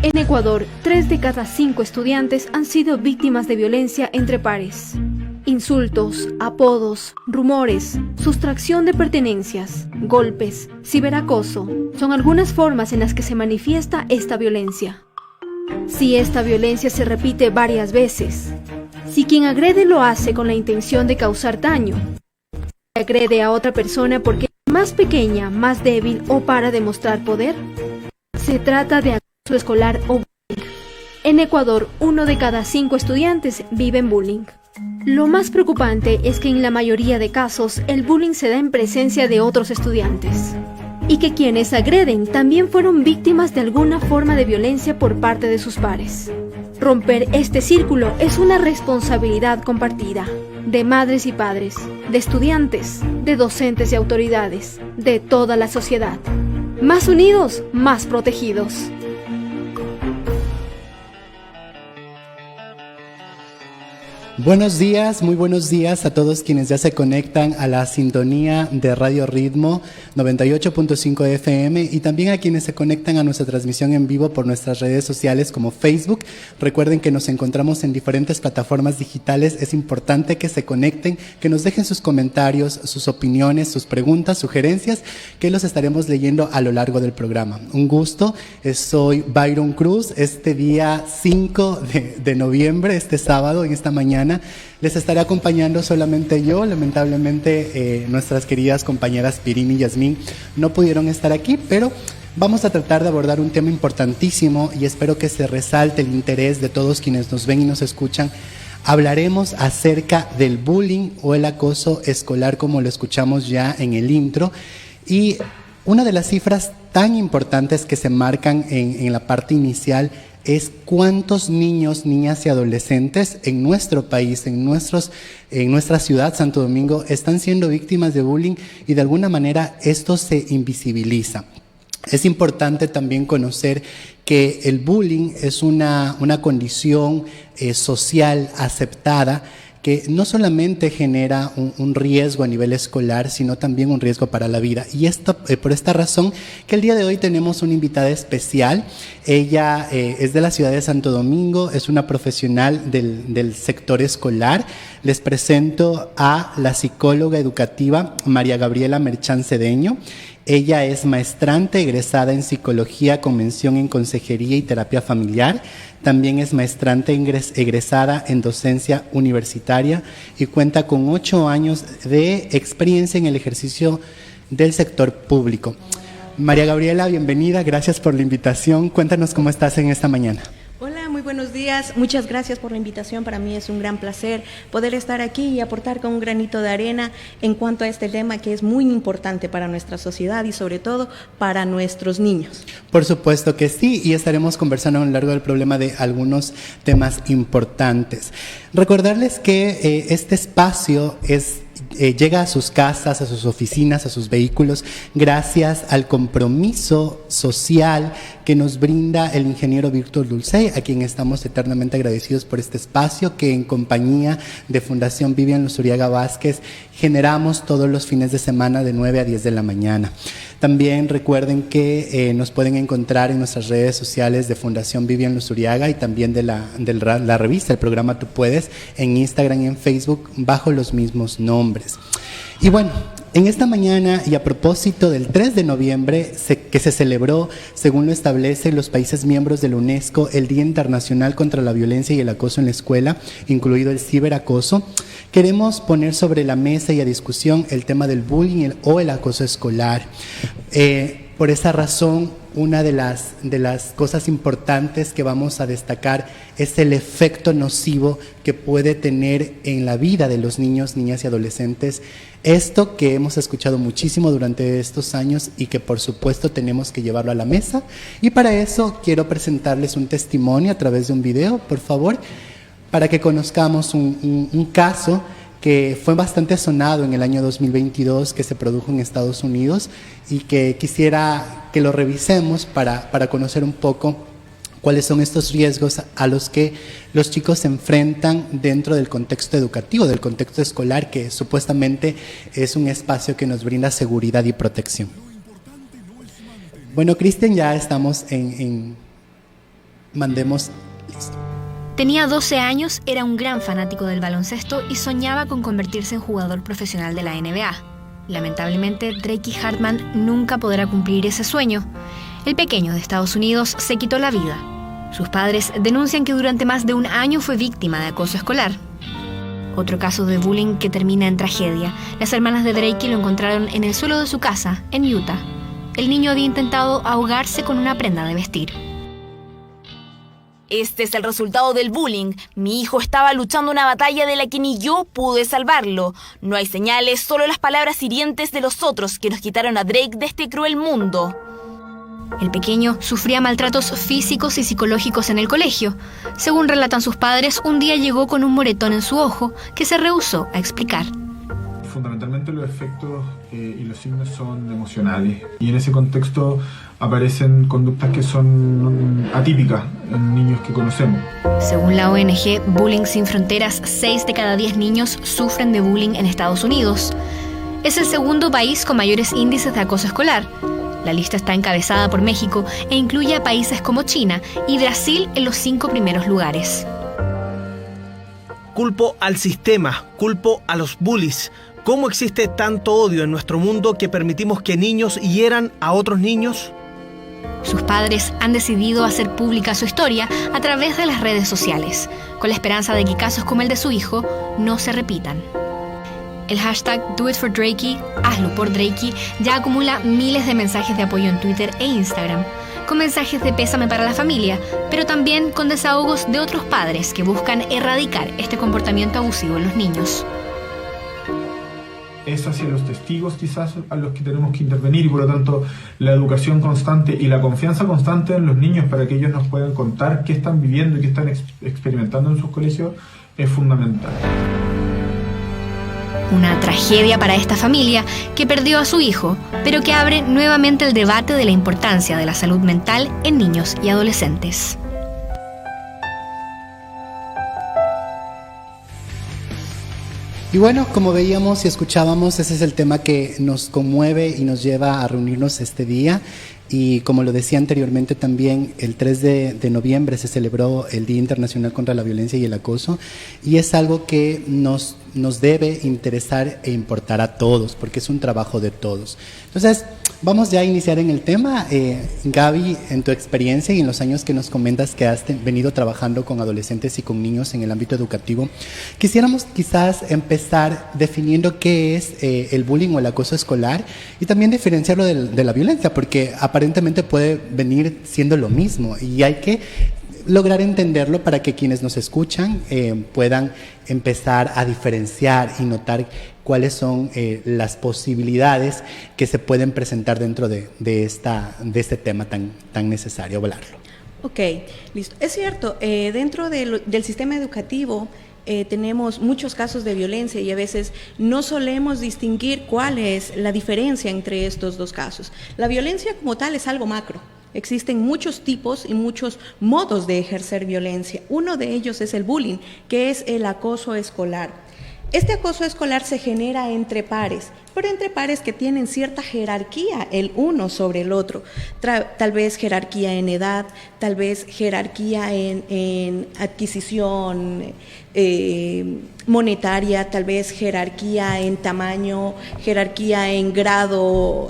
En Ecuador, 3 de cada 5 estudiantes han sido víctimas de violencia entre pares. Insultos, apodos, rumores, sustracción de pertenencias, golpes, ciberacoso, son algunas formas en las que se manifiesta esta violencia. Si esta violencia se repite varias veces, si quien agrede lo hace con la intención de causar daño, si agrede a otra persona porque es más pequeña, más débil o para demostrar poder, se trata de acoso escolar o bullying. En Ecuador, 1 de cada 5 estudiantes vive en bullying. Lo más preocupante es que en la mayoría de casos el bullying se da en presencia de otros estudiantes y que quienes agreden también fueron víctimas de alguna forma de violencia por parte de sus pares. Romper este círculo es una responsabilidad compartida de madres y padres, de estudiantes, de docentes y autoridades, de toda la sociedad. Más unidos, más protegidos. Buenos días, muy buenos días a todos quienes ya se conectan a la sintonía de Radio Ritmo 98.5 FM y también a quienes se conectan a nuestra transmisión en vivo por nuestras redes sociales como Facebook. Recuerden que nos encontramos en diferentes plataformas digitales. Es importante que se conecten, que nos dejen sus comentarios, sus opiniones, sus preguntas, sugerencias, que los estaremos leyendo a lo largo del programa. Un gusto, soy Byron Cruz. Este día 5 de noviembre, este sábado, en esta mañana, les estaré acompañando solamente yo. Lamentablemente nuestras queridas compañeras Pirín y Yasmín no pudieron estar aquí, pero vamos a tratar de abordar un tema importantísimo y espero que se resalte el interés de todos quienes nos ven y nos escuchan. Hablaremos acerca del bullying o el acoso escolar, como lo escuchamos ya en el intro, y una de las cifras tan importantes que se marcan en la parte inicial es cuántos niños, niñas y adolescentes en nuestro país, en nuestra ciudad, Santo Domingo, están siendo víctimas de bullying y de alguna manera esto se invisibiliza. Es importante también conocer que el bullying es una condición social aceptada que no solamente genera un riesgo a nivel escolar, sino también un riesgo para la vida. Y por esta razón que el día de hoy tenemos una invitada especial. Ella es de la ciudad de Santo Domingo, es una profesional del sector escolar. Les presento a la psicóloga educativa María Gabriela Merchán Cedeño. Ella es maestrante egresada en psicología con mención en consejería y terapia familiar. También es maestrante egresada en docencia universitaria y cuenta con 8 años de experiencia en el ejercicio del sector público. María Gabriela, bienvenida, gracias por la invitación. Cuéntanos cómo estás en esta mañana. Hola, muy buenos días. Muchas gracias por la invitación. Para mí es un gran placer poder estar aquí y aportar con un granito de arena en cuanto a este tema que es muy importante para nuestra sociedad y sobre todo para nuestros niños. Por supuesto que sí, y estaremos conversando a lo largo del problema de algunos temas importantes. Recordarles que este espacio llega a sus casas, a sus oficinas, a sus vehículos, gracias al compromiso social que nos brinda el ingeniero Víctor Dulcey, a quien estamos eternamente agradecidos por este espacio que en compañía de Fundación Vivian Luzuriaga Vázquez generamos todos los fines de semana de 9 a 10 de la mañana. También recuerden que nos pueden encontrar en nuestras redes sociales de Fundación Vivian Luzuriaga y también de la revista, el programa Tú Puedes, en Instagram y en Facebook bajo los mismos nombres. Y bueno, en esta mañana y a propósito del 3 de noviembre que se celebró, según lo establecen los países miembros de la UNESCO, el Día Internacional contra la Violencia y el Acoso en la Escuela, incluido el ciberacoso, queremos poner sobre la mesa y a discusión el tema del bullying o el acoso escolar. Por esa razón, una de las cosas importantes que vamos a destacar es el efecto nocivo que puede tener en la vida de los niños, niñas y adolescentes. Esto que hemos escuchado muchísimo durante estos años y que por supuesto tenemos que llevarlo a la mesa. Y para eso quiero presentarles un testimonio a través de un video, por favor, para que conozcamos un caso que fue bastante sonado en el año 2022, que se produjo en Estados Unidos y que quisiera que lo revisemos para conocer un poco cuáles son estos riesgos a los que los chicos se enfrentan dentro del contexto educativo, del contexto escolar, que supuestamente es un espacio que nos brinda seguridad y protección. Bueno, Cristian, ya estamos en mandemos. Listo. Tenía 12 años, era un gran fanático del baloncesto y soñaba con convertirse en jugador profesional de la NBA. Lamentablemente, Drake Hartman nunca podrá cumplir ese sueño. El pequeño de Estados Unidos se quitó la vida. Sus padres denuncian que durante más de un año fue víctima de acoso escolar. Otro caso de bullying que termina en tragedia. Las hermanas de Drake lo encontraron en el suelo de su casa, en Utah. El niño había intentado ahogarse con una prenda de vestir. Este es el resultado del bullying. Mi hijo estaba luchando una batalla de la que ni yo pude salvarlo. No hay señales, solo las palabras hirientes de los otros que nos quitaron a Drake de este cruel mundo. El pequeño sufría maltratos físicos y psicológicos en el colegio. Según relatan sus padres, un día llegó con un moretón en su ojo que se rehusó a explicar. Fundamentalmente los efectos y los signos son emocionales, y en ese contexto aparecen conductas que son atípicas en niños que conocemos. Según la ONG Bullying Sin Fronteras, 6 de cada 10 niños sufren de bullying en Estados Unidos. Es el segundo país con mayores índices de acoso escolar. La lista está encabezada por México e incluye a países como China y Brasil en los 5 primeros lugares. Culpo al sistema, culpo a los bullies. ¿Cómo existe tanto odio en nuestro mundo que permitimos que niños hieran a otros niños? Sus padres han decidido hacer pública su historia a través de las redes sociales, con la esperanza de que casos como el de su hijo no se repitan. El hashtag #DoItForDrakey, hazlo por Drakey, ya acumula miles de mensajes de apoyo en Twitter e Instagram, con mensajes de pésame para la familia, pero también con desahogos de otros padres que buscan erradicar este comportamiento abusivo en los niños. Es hacia los testigos quizás a los que tenemos que intervenir, y por lo tanto la educación constante y la confianza constante en los niños para que ellos nos puedan contar qué están viviendo y qué están experimentando en sus colegios es fundamental. Una tragedia para esta familia que perdió a su hijo, pero que abre nuevamente el debate de la importancia de la salud mental en niños y adolescentes. Y bueno, como veíamos y escuchábamos, ese es el tema que nos conmueve y nos lleva a reunirnos este día. Y como lo decía anteriormente también, el 3 de noviembre se celebró el Día Internacional contra la Violencia y el Acoso, y es algo que nos debe interesar e importar a todos, porque es un trabajo de todos. Entonces, vamos ya a iniciar en el tema. Gaby, en tu experiencia y en los años que nos comentas que has venido trabajando con adolescentes y con niños en el ámbito educativo, quisiéramos quizás empezar definiendo qué es el bullying o el acoso escolar, y también diferenciarlo de la violencia, porque aparentemente puede venir siendo lo mismo, y hay que lograr entenderlo para que quienes nos escuchan puedan empezar a diferenciar y notar cuáles son las posibilidades que se pueden presentar dentro de este tema tan necesario hablarlo. Ok, listo. Es cierto, dentro del sistema educativo tenemos muchos casos de violencia y a veces no solemos distinguir cuál es la diferencia entre estos dos casos. La violencia como tal es algo macro. Existen muchos tipos y muchos modos de ejercer violencia. Uno de ellos es el bullying, que es el acoso escolar. Este acoso escolar se genera entre pares, pero entre pares que tienen cierta jerarquía el uno sobre el otro. Tal vez jerarquía en edad, tal vez jerarquía en adquisición monetaria, tal vez jerarquía en tamaño, jerarquía en grado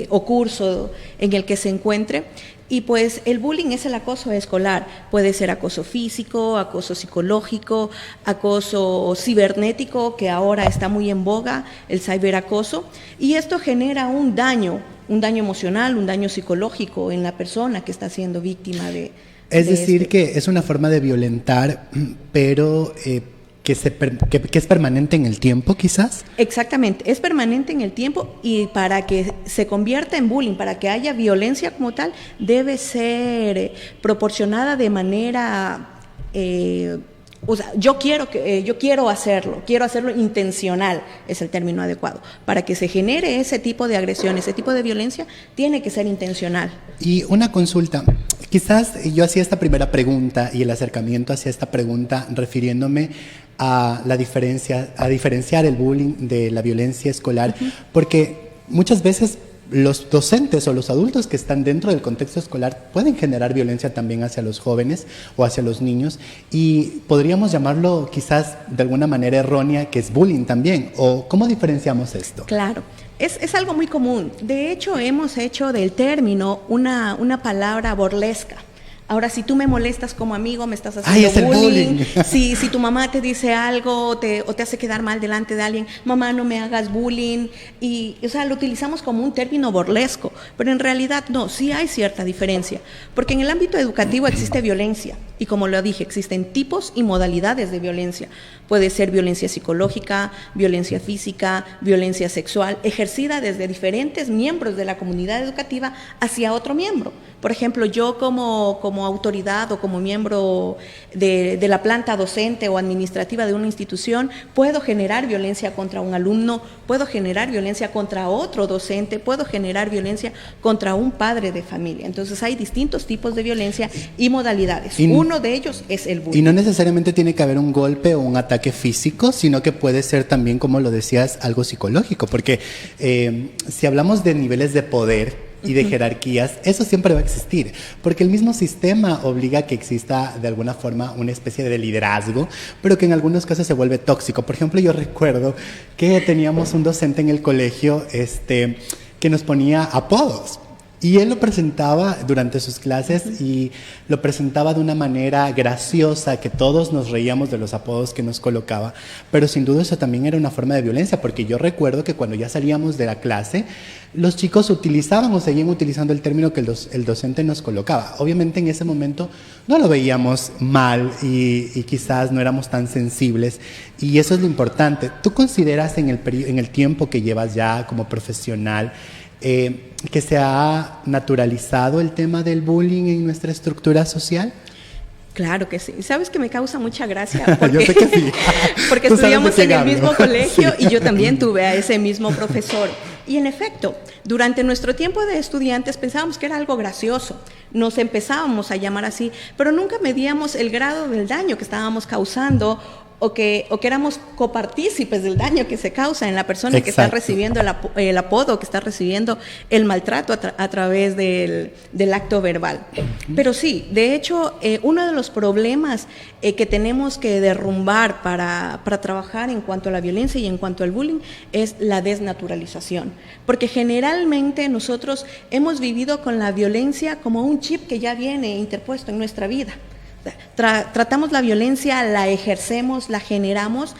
o curso en el que se encuentre. Y pues el bullying es el acoso escolar, puede ser acoso físico, acoso psicológico, acoso cibernético, que ahora está muy en boga, el ciberacoso, y esto genera un daño emocional, un daño psicológico en la persona que está siendo víctima de Es decir, que es una forma de violentar, pero que es permanente en el tiempo, quizás. Exactamente, es permanente en el tiempo, y para que se convierta en bullying, para que haya violencia como tal, debe ser proporcionada de manera, yo quiero hacerlo intencional, es el término adecuado. Para que se genere ese tipo de agresión, ese tipo de violencia, tiene que ser intencional. Y una consulta, quizás yo hacía esta primera pregunta y el acercamiento hacia esta pregunta refiriéndome a diferenciar el bullying de la violencia escolar, porque muchas veces los docentes o los adultos que están dentro del contexto escolar pueden generar violencia también hacia los jóvenes o hacia los niños, y podríamos llamarlo quizás de alguna manera errónea, que es bullying también. ¿O cómo diferenciamos esto? Claro. Es algo muy común. De hecho, hemos hecho del término una palabra burlesca. Ahora, si tú me molestas como amigo, me estás haciendo bullying. Si tu mamá te dice algo o te hace quedar mal delante de alguien, mamá, no me hagas bullying. Y, o sea, lo utilizamos como un término burlesco, pero en realidad no, sí hay cierta diferencia. Porque en el ámbito educativo existe violencia. Y como lo dije, existen tipos y modalidades de violencia. Puede ser violencia psicológica, violencia física, violencia sexual, ejercida desde diferentes miembros de la comunidad educativa hacia otro miembro. Por ejemplo, yo como autoridad o como miembro de la planta docente o administrativa de una institución, puedo generar violencia contra un alumno, puedo generar violencia contra otro docente, puedo generar violencia contra un padre de familia. Entonces hay distintos tipos de violencia y modalidades. Uno de ellos es el bullying. Y no necesariamente tiene que haber un golpe o un ataque físico, sino que puede ser también, como lo decías, algo psicológico, porque si hablamos de niveles de poder y de jerarquías, eso siempre va a existir, porque el mismo sistema obliga a que exista de alguna forma una especie de liderazgo, pero que en algunos casos se vuelve tóxico. Por ejemplo, yo recuerdo que teníamos un docente en el colegio que nos ponía apodos. Y él lo presentaba durante sus clases y lo presentaba de una manera graciosa, que todos nos reíamos de los apodos que nos colocaba, pero sin duda eso también era una forma de violencia, porque yo recuerdo que cuando ya salíamos de la clase, los chicos utilizaban o seguían utilizando el término que el docente nos colocaba. Obviamente en ese momento no lo veíamos mal y quizás no éramos tan sensibles, y eso es lo importante. ¿Tú consideras en el tiempo que llevas ya como profesional que se ha naturalizado el tema del bullying en nuestra estructura social? Claro que sí. ¿Sabes que me causa mucha gracia? Porque, yo sé que sí. Porque estudiamos en el mismo colegio, sí. Y yo también tuve a ese mismo profesor. Y en efecto, durante nuestro tiempo de estudiantes pensábamos que era algo gracioso. Nos empezábamos a llamar así, pero nunca medíamos el grado del daño que estábamos causando o que éramos copartícipes del daño que se causa en la persona. Exacto. Que está recibiendo el apodo, que está recibiendo el maltrato a través del acto verbal. Pero sí, de hecho, uno de los problemas que tenemos que derrumbar para trabajar en cuanto a la violencia y en cuanto al bullying es la desnaturalización. Porque generalmente nosotros hemos vivido con la violencia como un chip que ya viene interpuesto en nuestra vida. Tratamos la violencia, la ejercemos, la generamos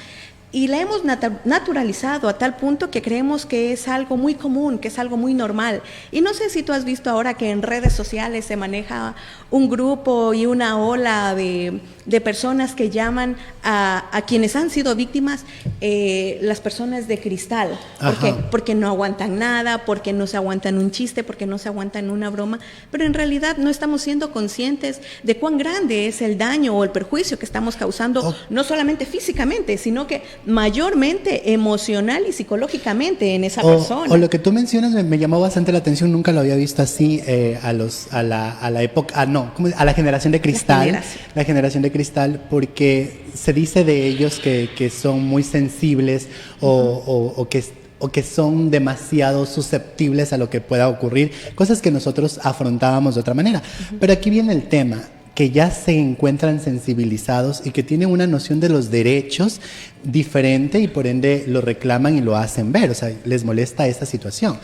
y la hemos naturalizado a tal punto que creemos que es algo muy común, que es algo muy normal. Y no sé si tú has visto ahora que en redes sociales se maneja un grupo y una ola de personas que llaman a quienes han sido víctimas las personas de cristal. ¿Por qué? Porque no aguantan nada, porque no se aguantan un chiste, porque no se aguantan una broma, pero en realidad no estamos siendo conscientes de cuán grande es el daño o el perjuicio que estamos causando, no solamente físicamente, sino que mayormente emocional y psicológicamente en esa persona. O lo que tú mencionas me llamó bastante la atención, nunca lo había visto así a la época, a la generación de cristal, la generación de cristal, porque se dice de ellos que son muy sensibles o que son demasiado susceptibles a lo que pueda ocurrir, cosas que nosotros afrontábamos de otra manera. Pero aquí viene el tema, que ya se encuentran sensibilizados y que tienen una noción de los derechos diferente y por ende lo reclaman y lo hacen ver, o sea, les molesta esta situación.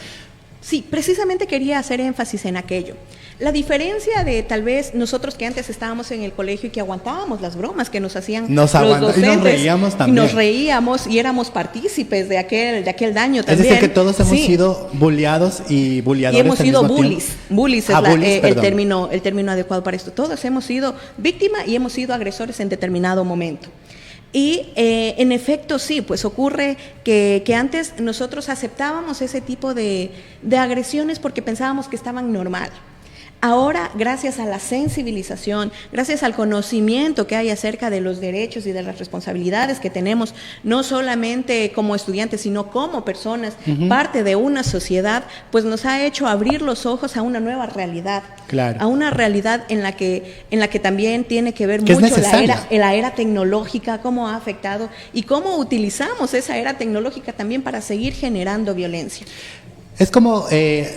Sí, precisamente quería hacer énfasis en aquello. La diferencia de tal vez nosotros que antes estábamos en el colegio y que aguantábamos las bromas que nos hacían los docentes. Y nos reíamos también. Y nos reíamos y éramos partícipes de aquel daño también. Es decir, que todos hemos sido bulleados y bulleadores. Y hemos sido bullies. Bullies es el término adecuado para esto. Todos hemos sido víctimas y hemos sido agresores en determinado momento. Y en efecto sí, pues ocurre que antes nosotros aceptábamos ese tipo de agresiones porque pensábamos que estaban normal. Ahora, gracias a la sensibilización, gracias al conocimiento que hay acerca de los derechos y de las responsabilidades que tenemos, no solamente como estudiantes, sino como personas, parte de una sociedad, pues nos ha hecho abrir los ojos a una nueva realidad. Claro. A una realidad en la que también tiene que ver mucho la era tecnológica, cómo ha afectado y cómo utilizamos esa era tecnológica también para seguir generando violencia. Es como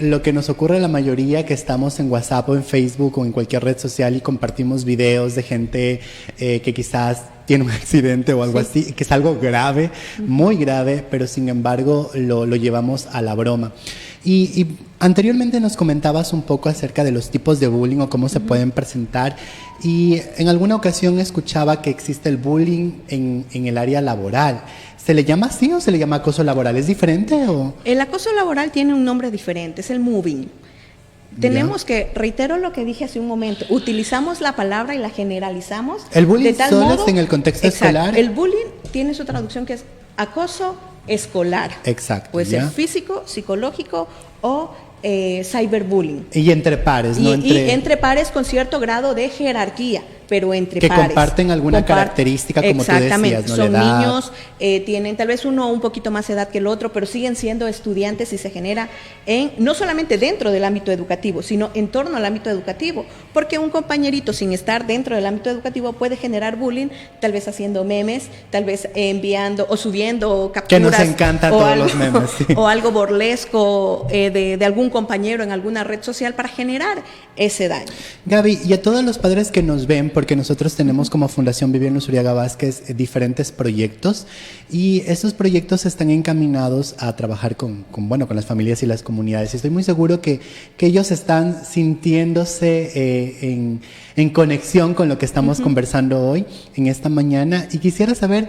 lo que nos ocurre a la mayoría que estamos en WhatsApp o en Facebook o en cualquier red social y compartimos videos de gente que quizás tiene un accidente o algo así, que es algo grave, muy grave, pero sin embargo lo llevamos a la broma. Y anteriormente nos comentabas un poco acerca de los tipos de bullying o cómo se pueden presentar, y en alguna ocasión escuchaba que existe el bullying en el área laboral. ¿Se le llama así o se le llama acoso laboral? ¿Es diferente o...? El acoso laboral tiene un nombre diferente, es el moving. Tenemos que, reitero lo que dije hace un momento, utilizamos la palabra y la generalizamos. El bullying de tal solo modo, es en el contexto exacto, escolar. El bullying tiene su traducción que es acoso escolar. Exacto. Puede ser físico, psicológico o cyberbullying. Y entre pares, ¿no? Y entre pares con cierto grado de jerarquía, pero entre que pares. Que comparten alguna característica, como tú decías, ¿no? Son la edad. niños, tienen tal vez uno un poquito más edad que el otro, pero siguen siendo estudiantes y se genera no solamente dentro del ámbito educativo, sino en torno al ámbito educativo, porque un compañerito sin estar dentro del ámbito educativo puede generar bullying, tal vez haciendo memes, tal vez enviando o subiendo capturas. Que nos encantan todos algo, los memes. Sí. O algo burlesco de algún compañero en alguna red social para generar ese daño. Gaby, y a todos los padres que nos ven, porque nosotros tenemos como Fundación Vivian Luzuriaga Vázquez diferentes proyectos, y estos proyectos están encaminados a trabajar con las familias y las comunidades. Y estoy muy seguro que ellos están sintiéndose en conexión con lo que estamos conversando hoy, en esta mañana, y quisiera saber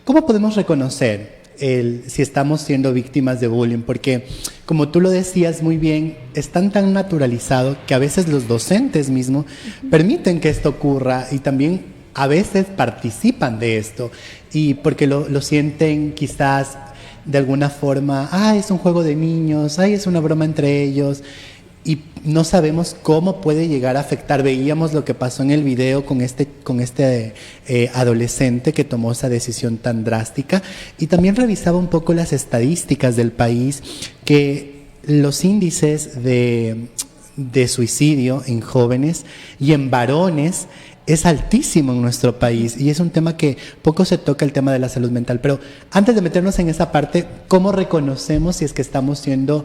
cómo podemos reconocer si estamos siendo víctimas de bullying, porque como tú lo decías muy bien, es tan naturalizado que a veces los docentes mismos permiten que esto ocurra y también a veces participan de esto, y porque lo sienten quizás de alguna forma, es un juego de niños, es una broma entre ellos, y no sabemos cómo puede llegar a afectar. Veíamos lo que pasó en el video con este adolescente que tomó esa decisión tan drástica, y también revisaba un poco las estadísticas del país, que los índices de suicidio en jóvenes y en varones es altísimo en nuestro país, y es un tema que poco se toca, el tema de la salud mental. Pero antes de meternos en esa parte, ¿cómo reconocemos si es que estamos siendo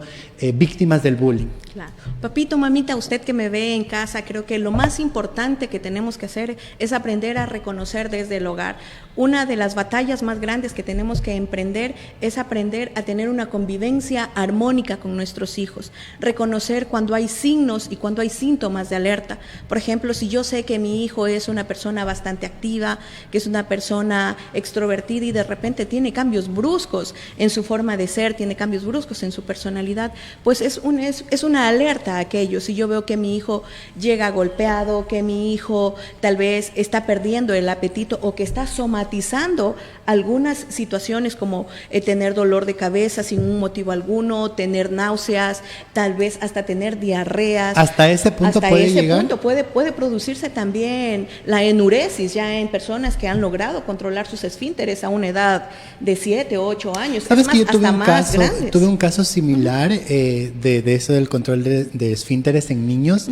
víctimas del bullying? Claro. Papito, mamita, usted que me ve en casa, creo que lo más importante que tenemos que hacer es aprender a reconocer desde el hogar. Una de las batallas más grandes que tenemos que emprender es aprender a tener una convivencia armónica con nuestros hijos, reconocer cuando hay signos y cuando hay síntomas de alerta. Por ejemplo, si yo sé que mi hijo es una persona bastante activa, que es una persona extrovertida y de repente tiene cambios bruscos en su forma de ser, tiene cambios bruscos en su personalidad, pues es una alerta a aquello. Si yo veo que mi hijo llega golpeado, que mi hijo tal vez está perdiendo el apetito o que está somatizando algunas situaciones como tener dolor de cabeza sin un motivo alguno, tener náuseas, tal vez hasta tener diarreas. ¿Hasta ese punto puede llegar? Punto puede producirse también la enuresis ya en personas que han logrado controlar sus esfínteres a una edad de 7 o 8 años. ¿Sabes es que más, yo tuve un caso similar de eso del control de esfínteres en niños?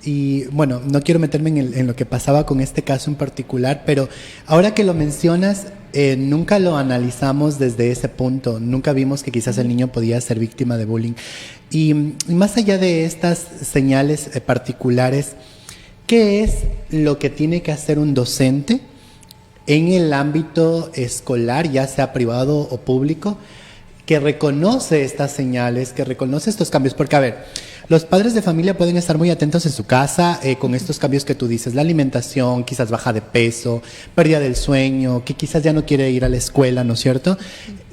Y bueno, no quiero meterme en lo que pasaba con este caso en particular, pero ahora que lo mencionas, nunca lo analizamos desde ese punto, nunca vimos que quizás el niño podía ser víctima de bullying. Y más allá de estas señales particulares, ¿qué es lo que tiene que hacer un docente en el ámbito escolar, ya sea privado o público, que reconoce estas señales, que reconoce estos cambios? Porque, a ver, los padres de familia pueden estar muy atentos en su casa con estos cambios que tú dices, la alimentación, quizás baja de peso, pérdida del sueño, que quizás ya no quiere ir a la escuela, ¿no es cierto?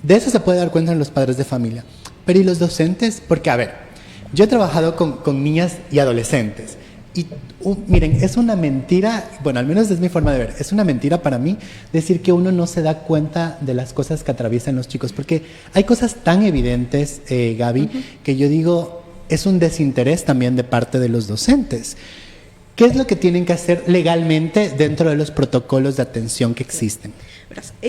De eso se puede dar cuenta en los padres de familia. Pero ¿y los docentes? Porque, a ver, yo he trabajado con niñas y adolescentes, y miren, es una mentira, bueno, al menos es mi forma de ver, es una mentira para mí decir que uno no se da cuenta de las cosas que atraviesan los chicos, porque hay cosas tan evidentes, Gaby, que yo digo, es un desinterés también de parte de los docentes. ¿Qué es lo que tienen que hacer legalmente dentro de los protocolos de atención que existen?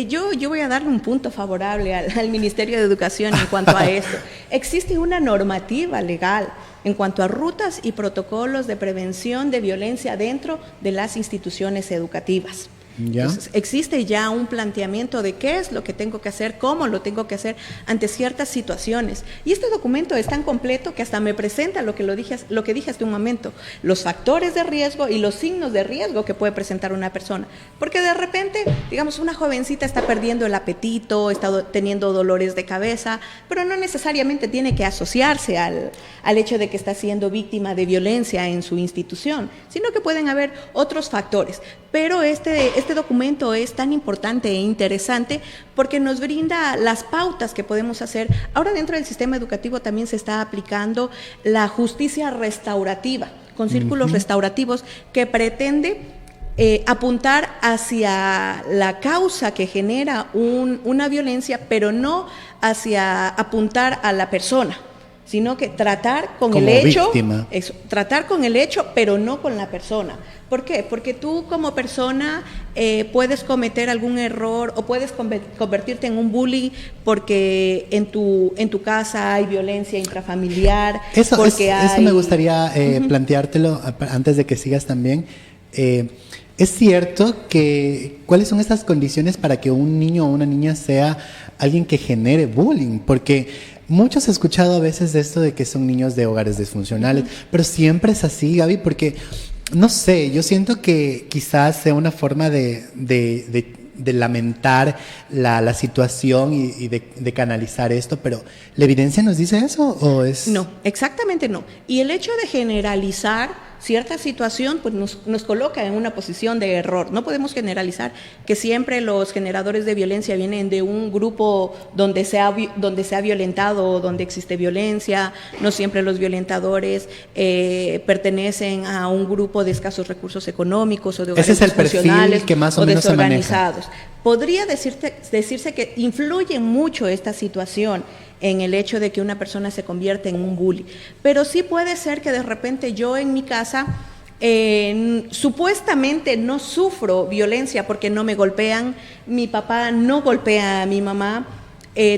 Yo voy a darle un punto favorable al Ministerio de Educación en cuanto a esto. Existe una normativa legal en cuanto a rutas y protocolos de prevención de violencia dentro de las instituciones educativas. ¿Ya? Entonces, existe ya un planteamiento de qué es lo que tengo que hacer, cómo lo tengo que hacer ante ciertas situaciones. Y este documento es tan completo que hasta me presenta lo que dije hace un momento, los factores de riesgo y los signos de riesgo que puede presentar una persona. Porque de repente, digamos, una jovencita está perdiendo el apetito, está teniendo dolores de cabeza, pero no necesariamente tiene que asociarse al hecho de que está siendo víctima de violencia en su institución, sino que pueden haber otros factores. Pero este documento es tan importante e interesante porque nos brinda las pautas que podemos hacer. Ahora dentro del sistema educativo también se está aplicando la justicia restaurativa, con círculos restaurativos que pretende apuntar hacia la causa que genera una violencia, pero no hacia apuntar a la persona, sino que tratar con el hecho, tratar con el hecho, pero no con la persona. ¿Por qué? Porque tú como persona puedes cometer algún error o puedes convertirte en un bully porque en tu casa hay violencia intrafamiliar. Eso me gustaría planteártelo antes de que sigas también. ¿Es cierto que cuáles son estas condiciones para que un niño o una niña sea alguien que genere bullying? Porque muchos he escuchado a veces de esto de que son niños de hogares disfuncionales, pero siempre es así, Gaby, porque, no sé, yo siento que quizás sea una forma de lamentar la situación y de canalizar esto, pero ¿la evidencia nos dice eso o es...? No, exactamente no. Y el hecho de generalizar cierta situación pues nos coloca en una posición de error. No podemos generalizar que siempre los generadores de violencia vienen de un grupo donde se ha violentado o donde existe violencia. No siempre los violentadores pertenecen a un grupo de escasos recursos económicos o de hogares disfuncionales que más o menos desorganizados. Podría decirse que influye mucho esta situación en el hecho de que una persona se convierte en un bully. Pero sí puede ser que de repente yo en mi casa supuestamente no sufro violencia porque no me golpean, mi papá no golpea a mi mamá,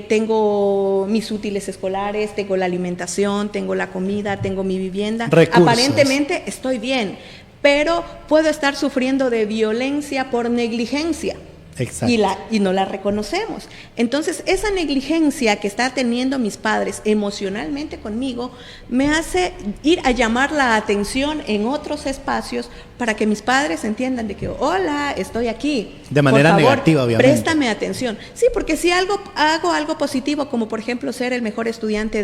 tengo mis útiles escolares, tengo la alimentación, tengo la comida, tengo mi vivienda. Recursos. Aparentemente estoy bien, pero puedo estar sufriendo de violencia por negligencia. Exacto. Y no la reconocemos. Entonces, esa negligencia que están teniendo mis padres emocionalmente conmigo me hace ir a llamar la atención en otros espacios para que mis padres entiendan de que, hola, estoy aquí. De manera por favor, negativa, obviamente. Préstame atención. Sí, porque si hago algo positivo, como por ejemplo ser el mejor estudiante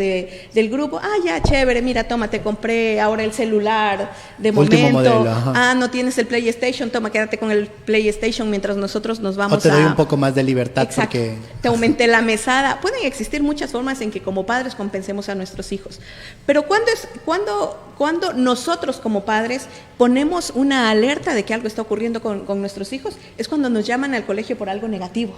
del grupo, ya, chévere, mira, toma, te compré ahora el celular de Último momento. modelo, No tienes el PlayStation, toma, quédate con el PlayStation mientras nosotros nos vamos o te doy un poco más de libertad. Exacto. Porque te aumenté la mesada. Pueden existir muchas formas en que como padres compensemos a nuestros hijos. Pero cuando nosotros como padres ponemos una alerta de que algo está ocurriendo con nuestros hijos, es cuando nos llaman al colegio por algo negativo.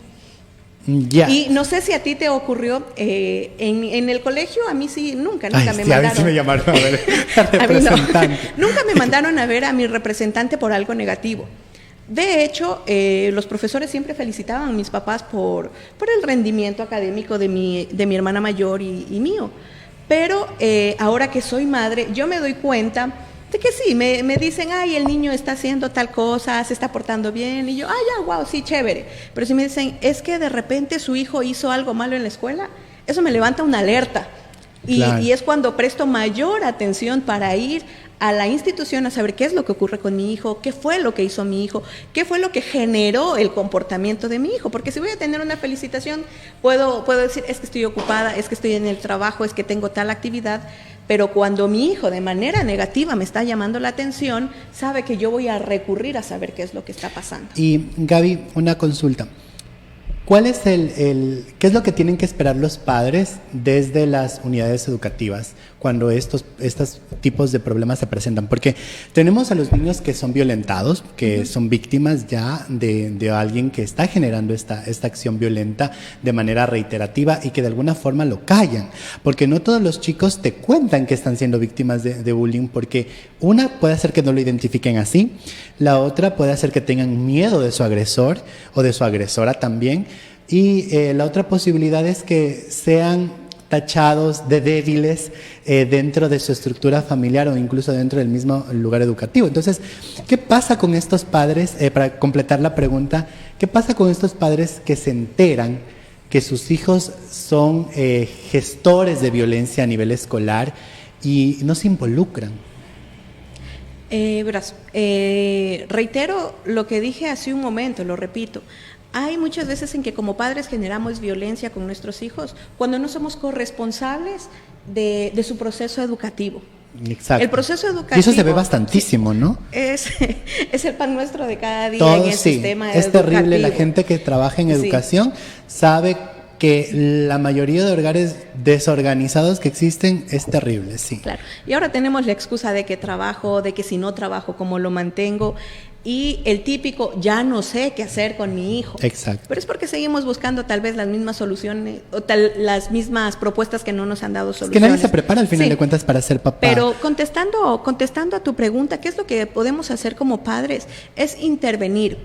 Ya. Y no sé si a ti te ocurrió en el colegio, a mí sí, nunca me mandaron. A mí sí me llamaron a ver al representante. Nunca me mandaron a ver a mi representante por algo negativo. De hecho, los profesores siempre felicitaban a mis papás por el rendimiento académico de mi hermana mayor y mío. Pero ahora que soy madre, yo me doy cuenta de que sí, me dicen, el niño está haciendo tal cosa, se está portando bien, y yo, ya, wow, sí, chévere. Pero si me dicen, es que de repente su hijo hizo algo malo en la escuela, eso me levanta una alerta. Claro. Y es cuando presto mayor atención para ir a la institución a saber qué es lo que ocurre con mi hijo, qué fue lo que hizo mi hijo, qué fue lo que generó el comportamiento de mi hijo. Porque si voy a tener una felicitación, puedo decir, es que estoy ocupada, es que estoy en el trabajo, es que tengo tal actividad. Pero cuando mi hijo de manera negativa me está llamando la atención, sabe que yo voy a recurrir a saber qué es lo que está pasando. Y Gaby, una consulta. ¿Cuál es qué es lo que tienen que esperar los padres desde las unidades educativas cuando estos tipos de problemas se presentan? Porque tenemos a los niños que son violentados, que son víctimas ya de alguien que está generando esta acción violenta de manera reiterativa y que de alguna forma lo callan. Porque no todos los chicos te cuentan que están siendo víctimas de bullying, porque una puede ser que no lo identifiquen así, la otra puede ser que tengan miedo de su agresor o de su agresora también. Y la otra posibilidad es que sean tachados de débiles dentro de su estructura familiar o incluso dentro del mismo lugar educativo. Entonces, ¿qué pasa con estos padres? Para completar la pregunta, ¿qué pasa con estos padres que se enteran que sus hijos son gestores de violencia a nivel escolar y no se involucran? Verás, reitero lo que dije hace un momento, lo repito. Hay muchas veces en que como padres generamos violencia con nuestros hijos cuando no somos corresponsables de su proceso educativo. Exacto. El proceso educativo... Y eso se ve bastantísimo, ¿no? Es el pan nuestro de cada día Todo, en el sistema educativo. Es terrible. La gente que trabaja en educación sabe que la mayoría de hogares desorganizados que existen es terrible, sí. Claro. Y ahora tenemos la excusa de que trabajo, de que si no trabajo, ¿cómo lo mantengo? Y el típico, ya no sé qué hacer con mi hijo. Exacto. Pero es porque seguimos buscando tal vez las mismas soluciones o las mismas propuestas que no nos han dado soluciones. Es que nadie se prepara al final de cuentas para ser papá. Pero contestando a tu pregunta, ¿qué es lo que podemos hacer como padres? Es intervenir.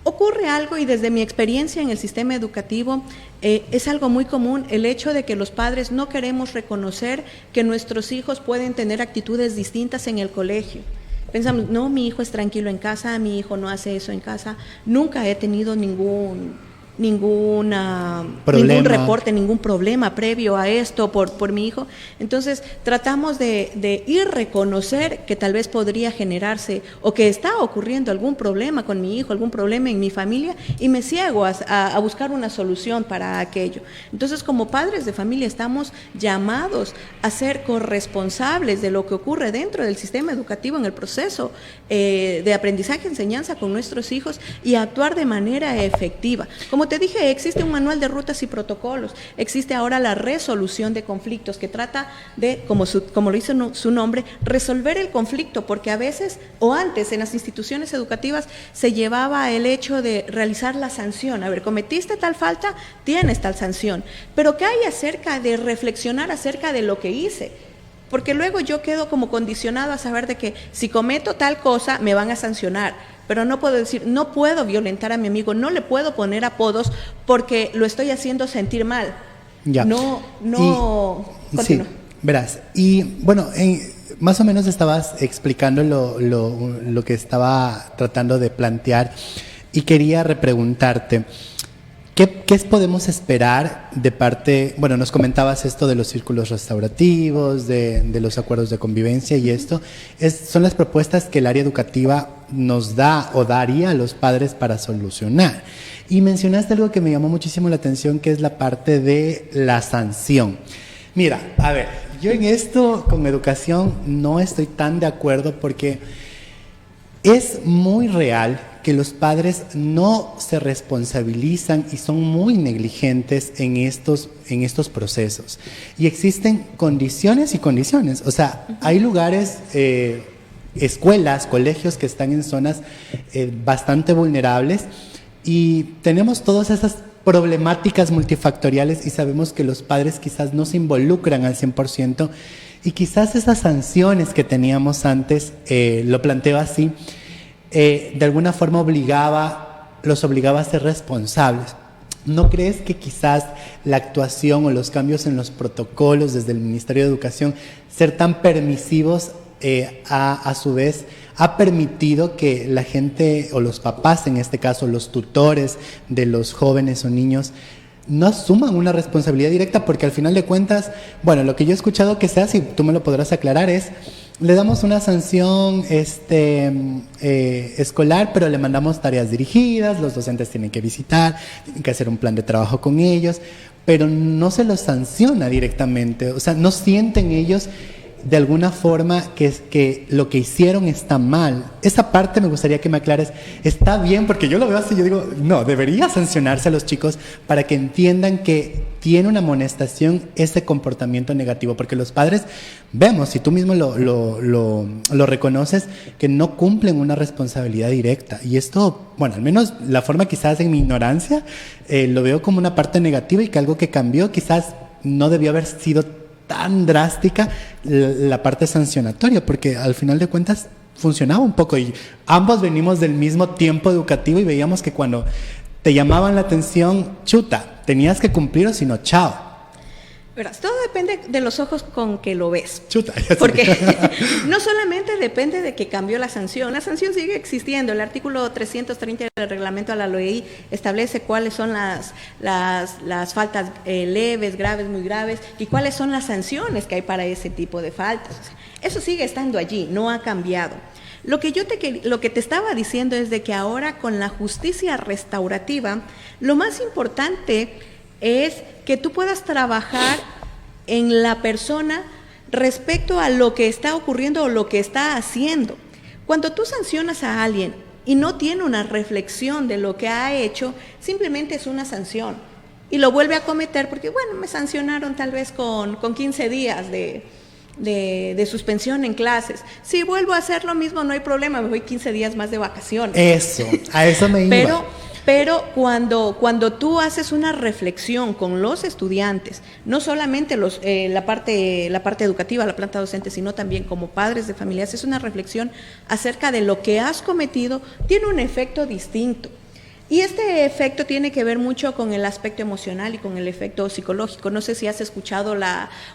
Ocurre algo y desde mi experiencia en el sistema educativo es algo muy común el hecho de que los padres no queremos reconocer que nuestros hijos pueden tener actitudes distintas en el colegio. Pensamos, no, mi hijo es tranquilo en casa, mi hijo no hace eso en casa. Nunca he tenido ningún reporte, ningún problema previo a esto por mi hijo. Entonces tratamos de ir reconocer que tal vez podría generarse o que está ocurriendo algún problema con mi hijo, algún problema en mi familia, y me ciego a buscar una solución para aquello. Entonces, como padres de familia estamos llamados a ser corresponsables de lo que ocurre dentro del sistema educativo en el proceso de aprendizaje, enseñanza con nuestros hijos y actuar de manera efectiva. Como te dije, existe un manual de rutas y protocolos, existe ahora la resolución de conflictos que trata de, como lo dice su nombre, resolver el conflicto, porque a veces, o antes en las instituciones educativas se llevaba el hecho de realizar la sanción. A ver, cometiste tal falta, tienes tal sanción, pero ¿qué hay acerca de reflexionar acerca de lo que hice? Porque luego yo quedo como condicionado a saber de que si cometo tal cosa me van a sancionar. Pero no puedo decir, no puedo violentar a mi amigo, no le puedo poner apodos porque lo estoy haciendo sentir mal. Ya. Continúa. Sí, verás. Y bueno, más o menos estabas explicando lo que estaba tratando de plantear y quería repreguntarte. ¿Qué podemos esperar de parte, bueno, nos comentabas esto de los círculos restaurativos, de los acuerdos de convivencia y esto, son las propuestas que el área educativa nos da o daría a los padres para solucionar. Y mencionaste algo que me llamó muchísimo la atención, que es la parte de la sanción. Mira, a ver, yo en esto con educación no estoy tan de acuerdo porque es muy real que los padres no se responsabilizan y son muy negligentes en estos procesos. Y existen condiciones y condiciones. O sea, hay lugares, escuelas, colegios que están en zonas bastante vulnerables y tenemos todas esas problemáticas multifactoriales y sabemos que los padres quizás no se involucran al 100% y quizás esas sanciones que teníamos antes, lo planteo así, de alguna forma los obligaba a ser responsables. ¿No crees que quizás la actuación o los cambios en los protocolos desde el Ministerio de Educación, ser tan permisivos, a su vez ha permitido que la gente o los papás, en este caso los tutores de los jóvenes o niños, no asuman una responsabilidad directa? Porque al final de cuentas, bueno, lo que yo he escuchado que se hace, y tú me lo podrás aclarar, es le damos una sanción escolar, pero le mandamos tareas dirigidas, los docentes tienen que visitar, tienen que hacer un plan de trabajo con ellos, pero no se los sanciona directamente. O sea, no sienten ellos de alguna forma que lo que hicieron está mal. Esa parte me gustaría que me aclares. Está bien, porque yo lo veo así, yo digo, no, debería sancionarse a los chicos para que entiendan que tiene una amonestación ese comportamiento negativo, porque los padres vemos, y tú mismo lo reconoces, que no cumplen una responsabilidad directa. Y esto, bueno, al menos la forma quizás en mi ignorancia, lo veo como una parte negativa y que algo que cambió quizás no debió haber sido tan drástica la parte sancionatoria, porque al final de cuentas funcionaba un poco y ambos venimos del mismo tiempo educativo y veíamos que cuando te llamaban la atención, chuta, tenías que cumplir o si no, chao. Verás, todo depende de los ojos con que lo ves. Chuta, ya sé. Porque no solamente depende de que cambió la sanción sigue existiendo. El artículo 330 del reglamento a la LOEI establece cuáles son las faltas leves, graves, muy graves, y cuáles son las sanciones que hay para ese tipo de faltas. O sea, eso sigue estando allí, no ha cambiado. Lo que te estaba diciendo es de que ahora con la justicia restaurativa, lo más importante es que tú puedas trabajar en la persona respecto a lo que está ocurriendo o lo que está haciendo. Cuando tú sancionas a alguien y no tiene una reflexión de lo que ha hecho, simplemente es una sanción y lo vuelve a cometer porque, bueno, me sancionaron tal vez con 15 días de suspensión en clases. Si vuelvo a hacer lo mismo, no hay problema, me voy 15 días más de vacaciones. Eso, a eso me iba. Pero cuando tú haces una reflexión con los estudiantes, no solamente la parte educativa, la planta docente, sino también como padres de familia, haces una reflexión acerca de lo que has cometido, tiene un efecto distinto. Y este efecto tiene que ver mucho con el aspecto emocional y con el efecto psicológico. No sé si has escuchado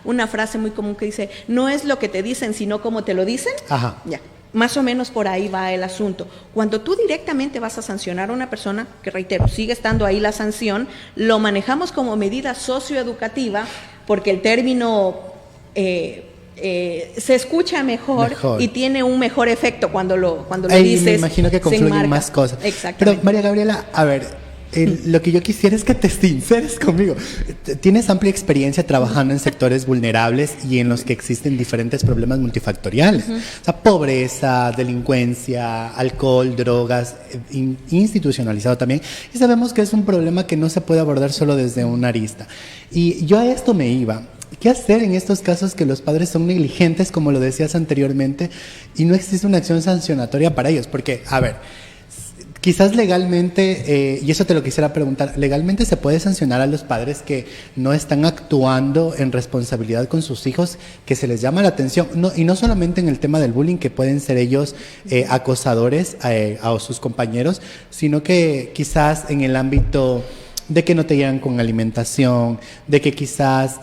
una frase muy común que dice, no es lo que te dicen, sino cómo te lo dicen. Ajá. Ya. Más o menos por ahí va el asunto. Cuando tú directamente vas a sancionar a una persona, que reitero, sigue estando ahí la sanción, lo manejamos como medida socioeducativa, porque el término se escucha mejor y tiene un mejor efecto cuando lo dices. Me imagino que confluyen más cosas. Exactamente. Pero María Gabriela, a ver, lo que yo quisiera es que te sinceres conmigo. Tienes amplia experiencia trabajando en sectores vulnerables y en los que existen diferentes problemas multifactoriales. O sea, pobreza, delincuencia, alcohol, drogas, institucionalizado también. Y sabemos que es un problema que no se puede abordar solo desde una arista. Y yo a esto me iba. ¿Qué hacer en estos casos que los padres son negligentes, como lo decías anteriormente, y no existe una acción sancionatoria para ellos? Porque, a ver, quizás legalmente, y eso te lo quisiera preguntar, ¿legalmente se puede sancionar a los padres que no están actuando en responsabilidad con sus hijos, que se les llama la atención? Y no solamente en el tema del bullying, que pueden ser ellos acosadores a sus compañeros, sino que quizás en el ámbito de que no te llegan con alimentación, de que quizás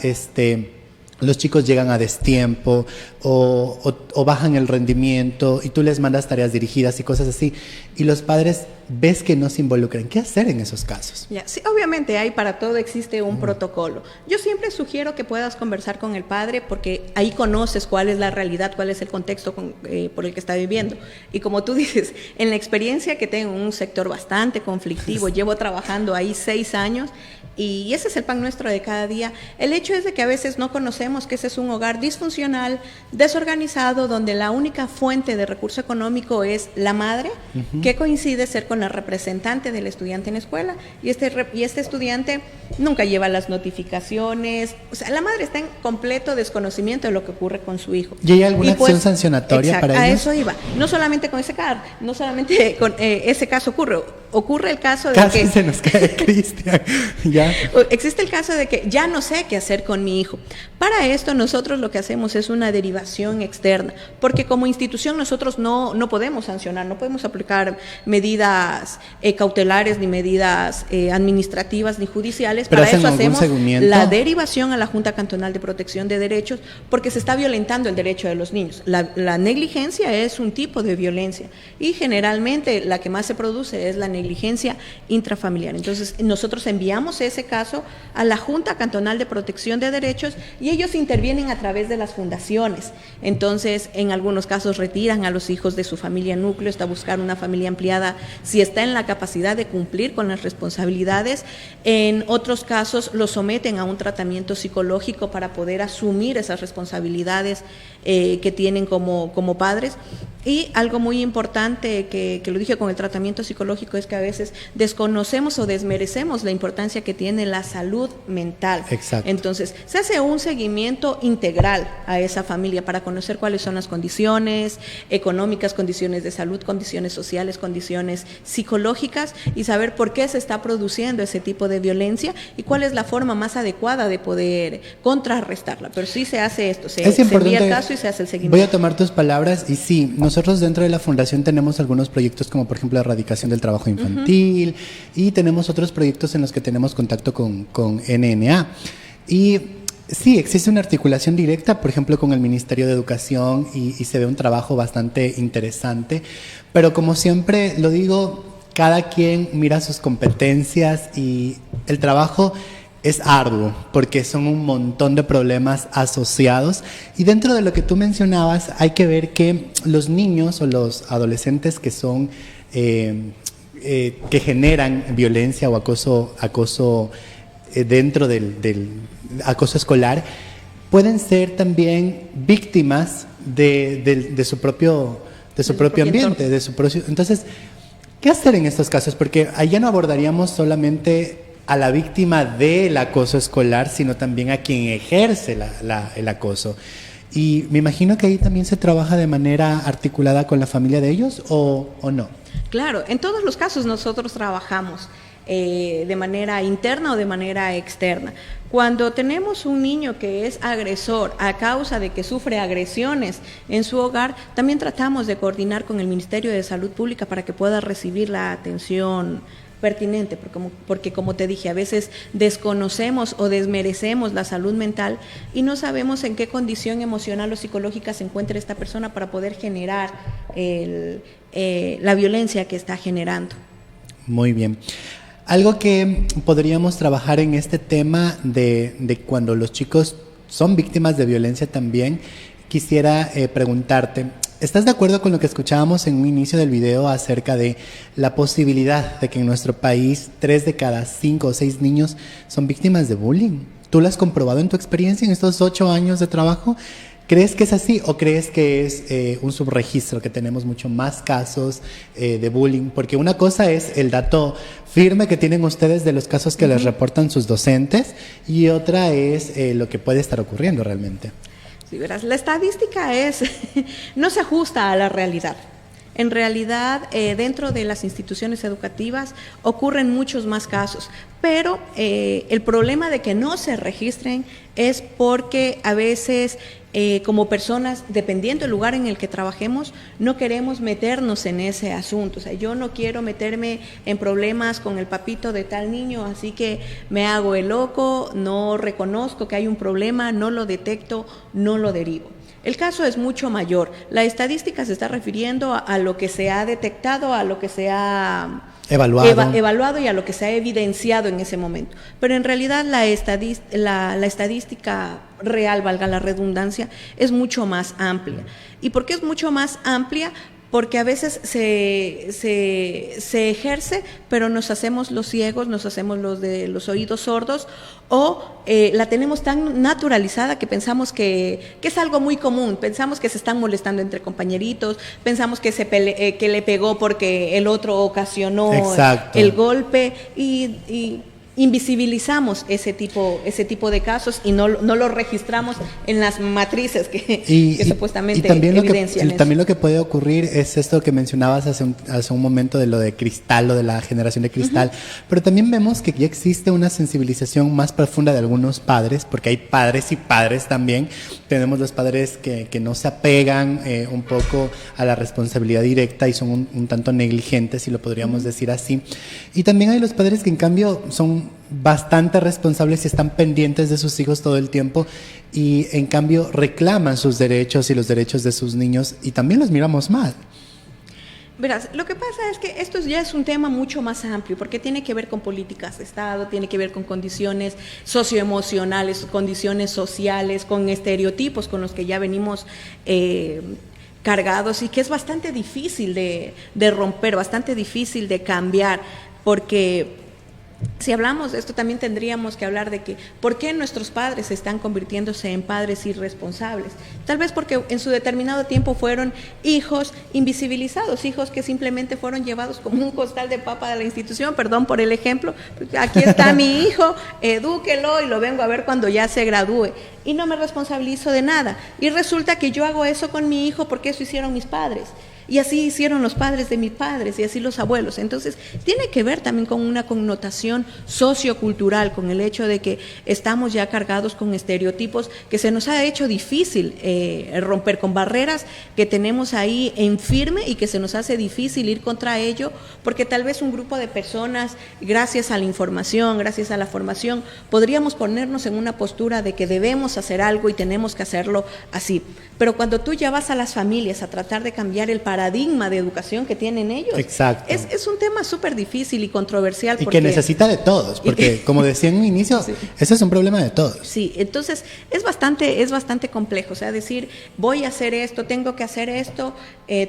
los chicos llegan a destiempo o bajan el rendimiento y tú les mandas tareas dirigidas y cosas así, y los padres ves que no se involucran. ¿Qué hacer en esos casos? Ya, sí, obviamente para todo existe un protocolo. Yo siempre sugiero que puedas conversar con el padre porque ahí conoces cuál es la realidad, cuál es el contexto por el que está viviendo. Y como tú dices, en la experiencia que tengo en un sector bastante conflictivo, llevo trabajando ahí 6 años y ese es el pan nuestro de cada día. El hecho es de que a veces no conocemos que ese es un hogar disfuncional, desorganizado, donde la única fuente de recurso económico es la madre, que coincide ser con la representante del estudiante en la escuela, y este estudiante nunca lleva las notificaciones. O sea, la madre está en completo desconocimiento de lo que ocurre con su hijo. ¿Y hay alguna acción sancionatoria para ellos? A eso iba. No solamente con ese caso, no solamente con ese caso ocurre el caso de Casi que se nos cae Cristian. Ya. Existe el caso de que ya no sé qué hacer con mi hijo. Para esto nosotros lo que hacemos es una derivación externa, porque como institución nosotros no podemos sancionar, no podemos aplicar medidas cautelares, ni medidas administrativas, ni judiciales. Pero para eso hacemos la de derivación a la Junta Cantonal de Protección de Derechos, porque se está violentando el derecho de los niños. La negligencia es un tipo de violencia y generalmente la que más se produce es la negligencia intrafamiliar. Entonces nosotros enviamos ese caso a la Junta Cantonal de Protección de Derechos y ellos intervienen a través de las fundaciones. Entonces, en algunos casos retiran a los hijos de su familia núcleo hasta buscar una familia ampliada si está en la capacidad de cumplir con las responsabilidades. En otros casos los someten a un tratamiento psicológico para poder asumir esas responsabilidades que tienen como padres. Y algo muy importante que lo dije con el tratamiento psicológico es que a veces desconocemos o desmerecemos la importancia que tiene la salud mental. Exacto. Entonces, se hace un seguimiento integral a esa familia para conocer cuáles son las condiciones económicas, condiciones de salud, condiciones sociales, condiciones psicológicas y saber por qué se está produciendo ese tipo de violencia y cuál es la forma más adecuada de poder contrarrestarla. Pero sí se hace esto, se envía el caso y se hace el seguimiento. Voy a tomar tus palabras y sí, nosotros dentro de la fundación tenemos algunos proyectos como por ejemplo la erradicación del trabajo infantil y tenemos otros proyectos en los que tenemos contacto con NNA. Y Sí, existe una articulación directa, por ejemplo, con el Ministerio de Educación y se ve un trabajo bastante interesante, pero como siempre lo digo, cada quien mira sus competencias y el trabajo es arduo porque son un montón de problemas asociados y dentro de lo que tú mencionabas hay que ver que los niños o los adolescentes que son que generan violencia o acoso dentro del acoso escolar, pueden ser también víctimas de su propio ambiente, entonces, ¿qué hacer en estos casos? Porque allá no abordaríamos solamente a la víctima del acoso escolar, sino también a quien ejerce el acoso. Y me imagino que ahí también se trabaja de manera articulada con la familia de ellos, ¿o no? Claro, en todos los casos nosotros trabajamos de manera interna o de manera externa. Cuando tenemos un niño que es agresor a causa de que sufre agresiones en su hogar, también tratamos de coordinar con el Ministerio de Salud Pública para que pueda recibir la atención pertinente, porque como te dije, a veces desconocemos o desmerecemos la salud mental y no sabemos en qué condición emocional o psicológica se encuentra esta persona para poder generar la violencia que está generando. Muy bien. Algo que podríamos trabajar en este tema de cuando los chicos son víctimas de violencia también, quisiera preguntarte, ¿estás de acuerdo con lo que escuchábamos en un inicio del video acerca de la posibilidad de que en nuestro país 3 de cada 5 o 6 niños son víctimas de bullying? ¿Tú lo has comprobado en tu experiencia en estos 8 años de trabajo? ¿Crees que es así o crees que es un subregistro, que tenemos mucho más casos de bullying? Porque una cosa es el dato firme que tienen ustedes de los casos que les reportan sus docentes y otra es lo que puede estar ocurriendo realmente. Sí, verás, la estadística no se ajusta a la realidad. En realidad, dentro de las instituciones educativas ocurren muchos más casos, pero el problema de que no se registren es porque a veces como personas, dependiendo del lugar en el que trabajemos, no queremos meternos en ese asunto. O sea, yo no quiero meterme en problemas con el papito de tal niño, así que me hago el loco, no reconozco que hay un problema, no lo detecto, no lo derivo. El caso es mucho mayor. La estadística se está refiriendo a lo que se ha detectado, a lo que se ha evaluado y a lo que se ha evidenciado en ese momento. Pero en realidad la estadística real, valga la redundancia, es mucho más amplia. ¿Y por qué es mucho más amplia? Porque a veces se ejerce, pero nos hacemos los ciegos, nos hacemos los de los oídos sordos, o la tenemos tan naturalizada que pensamos que es algo muy común, pensamos que se están molestando entre compañeritos, pensamos que que le pegó porque el otro ocasionó el golpe y invisibilizamos ese tipo de casos y no lo registramos en las matrices que supuestamente evidencian eso. También lo que puede ocurrir es esto que mencionabas hace un momento de lo de cristal, lo de la generación de cristal, pero también vemos que ya existe una sensibilización más profunda de algunos padres, porque hay padres y padres también. Tenemos los padres que no se apegan un poco a la responsabilidad directa y son un tanto negligentes, si lo podríamos decir así. Y también hay los padres que en cambio son bastante responsables y están pendientes de sus hijos todo el tiempo y en cambio reclaman sus derechos y los derechos de sus niños y también los miramos mal. Verás, lo que pasa es que esto ya es un tema mucho más amplio porque tiene que ver con políticas de Estado, tiene que ver con condiciones socioemocionales, condiciones sociales, con estereotipos con los que ya venimos cargados y que es bastante difícil de romper, bastante difícil de cambiar, porque si hablamos de esto también tendríamos que hablar de que ¿por qué nuestros padres están convirtiéndose en padres irresponsables? Tal vez porque en su determinado tiempo fueron hijos invisibilizados, hijos que simplemente fueron llevados como un costal de papa de la institución, perdón por el ejemplo, aquí está mi hijo, edúquelo y lo vengo a ver cuando ya se gradúe y no me responsabilizo de nada y resulta que yo hago eso con mi hijo porque eso hicieron mis padres. Y así hicieron los padres de mis padres y así los abuelos. Entonces, tiene que ver también con una connotación sociocultural, con el hecho de que estamos ya cargados con estereotipos que se nos ha hecho difícil romper, con barreras que tenemos ahí en firme y que se nos hace difícil ir contra ello, porque tal vez un grupo de personas, gracias a la información, gracias a la formación, podríamos ponernos en una postura de que debemos hacer algo y tenemos que hacerlo así. Pero cuando tú ya vas a las familias a tratar de cambiar el paradigma de educación que tienen ellos, exacto, es un tema súper difícil y controversial. Y que necesita de todos, porque como decía en un inicio, sí, ese es un problema de todos. Sí, entonces es bastante complejo, o sea, decir, voy a hacer esto, tengo que hacer esto,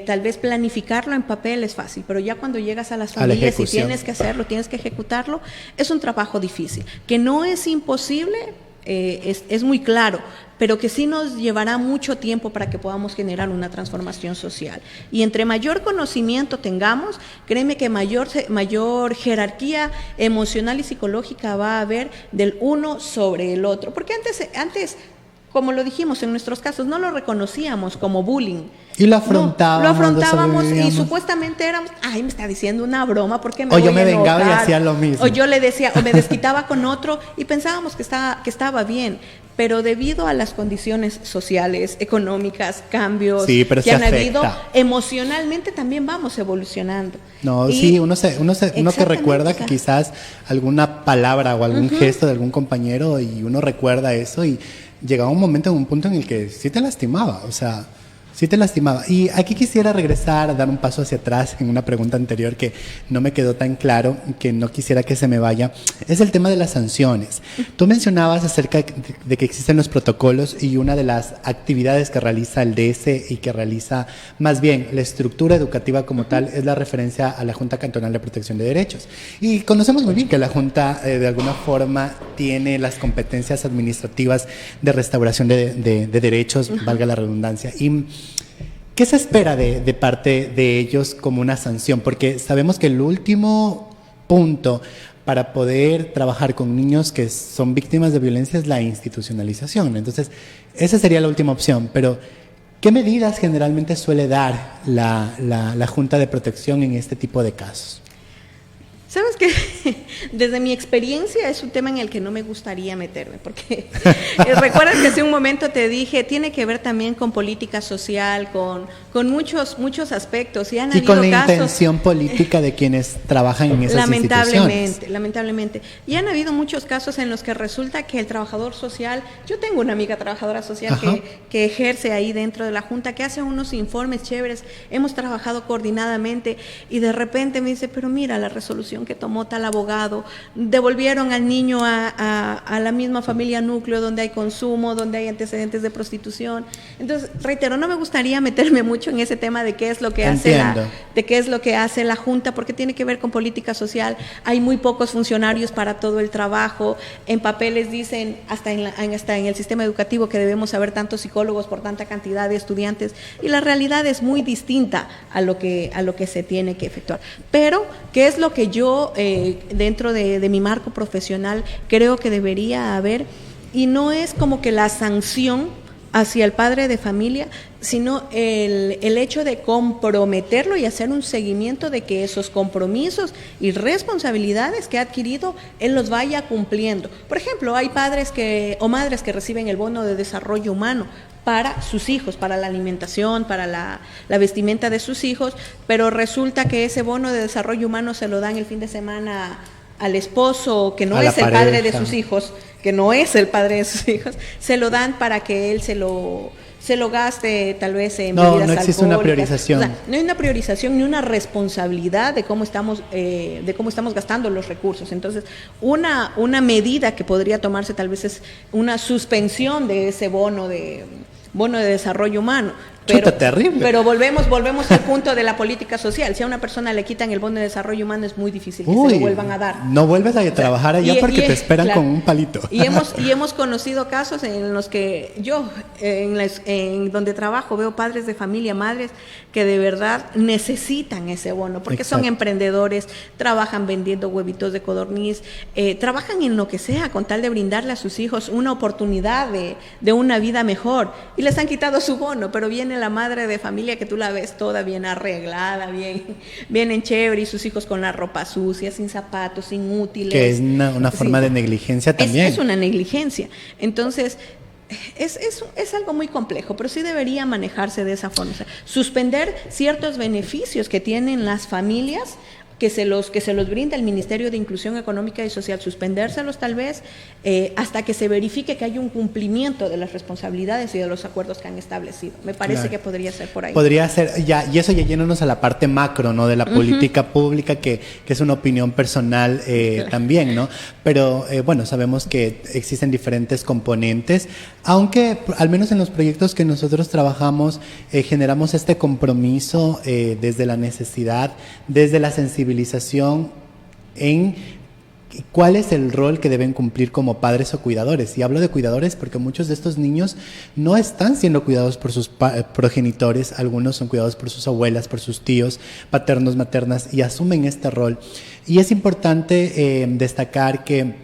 tal vez planificarlo en papel es fácil, pero ya cuando llegas a las familias y tienes que hacerlo, tienes que ejecutarlo, es un trabajo difícil, que no es imposible, es muy claro, pero que sí nos llevará mucho tiempo para que podamos generar una transformación social. Y entre mayor conocimiento tengamos, créeme que mayor jerarquía emocional y psicológica va a haber del uno sobre el otro. Porque antes, como lo dijimos en nuestros casos, no lo reconocíamos como bullying. Y lo afrontábamos. No, lo afrontábamos y supuestamente éramos, ay, me está diciendo una broma, ¿por qué me voy a enojar? O yo me vengaba y hacía lo mismo. O yo le decía, o me desquitaba con otro y pensábamos que estaba bien. Pero debido a las condiciones sociales, económicas, cambios que han habido, emocionalmente también vamos evolucionando. No, sí, uno que recuerda que quizás alguna palabra o algún gesto de algún compañero y uno recuerda eso y llegaba un momento, un punto en el que sí te lastimaba, o sea, sí te lastimaba. Y aquí quisiera regresar, dar un paso hacia atrás en una pregunta anterior que no me quedó tan claro, que no quisiera que se me vaya. Es el tema de las sanciones. Tú mencionabas acerca de que existen los protocolos y una de las actividades que realiza el DS y que realiza más bien la estructura educativa como tal es la referencia a la Junta Cantonal de Protección de Derechos. Y conocemos muy bien que la Junta de alguna forma tiene las competencias administrativas de restauración de derechos, valga la redundancia. Y ¿qué se espera de parte de ellos como una sanción? Porque sabemos que el último punto para poder trabajar con niños que son víctimas de violencia es la institucionalización. Entonces, esa sería la última opción. Pero, ¿qué medidas generalmente suele dar la Junta de Protección en este tipo de casos? ¿Sabes qué? Desde mi experiencia es un tema en el que no me gustaría meterme, porque recuerdas que hace un momento te dije, tiene que ver también con política social, con muchos aspectos. Y han habido con la casos, intención política de quienes trabajan en esas instituciones. Lamentablemente. Y han habido muchos casos en los que resulta que el trabajador social, yo tengo una amiga trabajadora social que ejerce ahí dentro de la Junta, que hace unos informes chéveres, hemos trabajado coordinadamente, y de repente me dice, pero mira la resolución que tomó tal abogado, devolvieron al niño a la misma familia núcleo donde hay consumo, donde hay antecedentes de prostitución. Entonces, reitero, no me gustaría meterme mucho en ese tema de qué es lo que hace la Junta, porque tiene que ver con política social. Hay muy pocos funcionarios para todo el trabajo. En papeles dicen, hasta en el sistema educativo, que debemos haber tantos psicólogos por tanta cantidad de estudiantes, y la realidad es muy distinta a lo que se tiene que efectuar. Pero, ¿qué es lo que yo dentro de mi marco profesional creo que debería haber? Y no es como que la sanción hacia el padre de familia, sino el hecho de comprometerlo y hacer un seguimiento de que esos compromisos y responsabilidades que ha adquirido, él los vaya cumpliendo. Por ejemplo, hay padres o madres que reciben el bono de desarrollo humano para sus hijos, para la alimentación, para la vestimenta de sus hijos, pero resulta que ese bono de desarrollo humano se lo dan el fin de semana al esposo, que no es el padre de sus hijos, se lo dan para que él se lo gaste tal vez en bebidas alcohólicas. No existe una priorización. O sea, no hay una priorización ni una responsabilidad de cómo estamos gastando los recursos. Entonces, una medida que podría tomarse tal vez es una suspensión de ese bono de desarrollo humano. Terrible. Pero volvemos al punto de la política social. Si a una persona le quitan el bono de desarrollo humano, es muy difícil que se lo vuelvan a dar. No vuelves a trabajar allá porque te esperan con un palito. Y hemos conocido casos en los que yo, en donde trabajo, veo padres de familia, madres, que de verdad necesitan ese bono, porque son emprendedores, trabajan vendiendo huevitos de codorniz, trabajan en lo que sea con tal de brindarle a sus hijos una oportunidad de una vida mejor, y les han quitado su bono, pero viene la madre de familia que tú la ves toda bien arreglada, bien en chévere, y sus hijos con la ropa sucia, sin zapatos, sin útiles. Que es una forma de negligencia también. Es una negligencia. Entonces, es algo muy complejo, pero sí debería manejarse de esa forma. O sea, suspender ciertos beneficios que tienen las familias, que se los brinda el Ministerio de Inclusión Económica y Social, suspendérselos tal vez hasta que se verifique que hay un cumplimiento de las responsabilidades y de los acuerdos que han establecido. Me parece que podría ser por ahí. Podría ser, y eso ya yéndonos a la parte macro, ¿no? De la política pública, que es una opinión personal también, ¿no? Pero bueno, sabemos que existen diferentes componentes, aunque al menos en los proyectos que nosotros trabajamos generamos este compromiso desde la necesidad, desde la sensibilización en cuál es el rol que deben cumplir como padres o cuidadores. Y hablo de cuidadores porque muchos de estos niños no están siendo cuidados por sus progenitores, algunos son cuidados por sus abuelas, por sus tíos, paternos, maternas, y asumen este rol. Y es importante destacar que